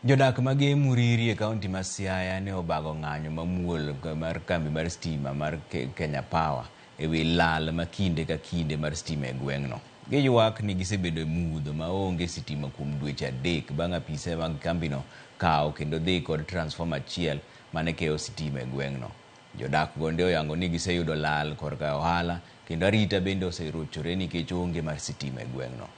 Jodak mag Muriri e kaunti ma Siaya ne obago ng'anyo mamuol mar kambi mar stima mar Kenya Power e wi lal ma kinde ka kinde mar stima e gweng'no. Giywak ni gisebedo e mudho maonge sitima kuom dweche 3 bang' apise mag kambino kawo kendo dhi kod transformer achiel mane keyo sitima e gweng'no. Jodak gonde oyango ni giseyudo lal korka ohala kendo arita bende oserochore nikech onge mar sitima e gweng'no.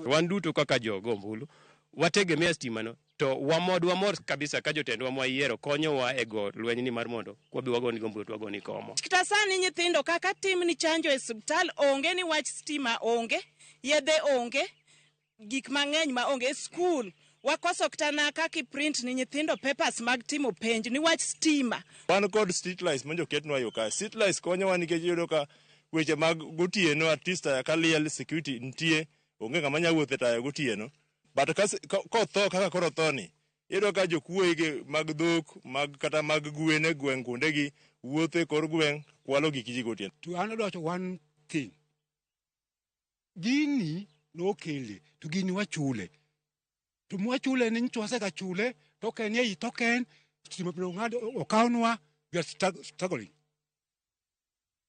Wan duto kaka jogo ombulu wategemea stima no to wamor kabisa ka jotendwa mwayiero konyowa e go lweny ni mar mondo kwabi wagoni gombulu to wagoni komo. Kata sani nyithindo kaka tim ni chanjo e osiptal onge ni wach stima onge, yedhe onge, gik mang'eny ma onge skul. Wakoso kitana kaki print ni nyithindo papers mag timo penj ni wach stima. Wan kod street lights monjo ketnwa yo ka. Street lights konyowa nikech yudo ka weche mag gotieno artista ka liel security nitie onge ng'ama nya wuotho e taya gotieno. But kotho kaka koro thoni iyudo ka jokuoge mag dhok mag kata mag gwen e gweng' kuondegi wuotho e kor gweng' kwalo gik ji gotieno. To an adwacho one thing. Gini nokele to gini wachule. To mwachule ni nchwase ka chule token ye token stima biro ng'ado okawnwa we are struggling.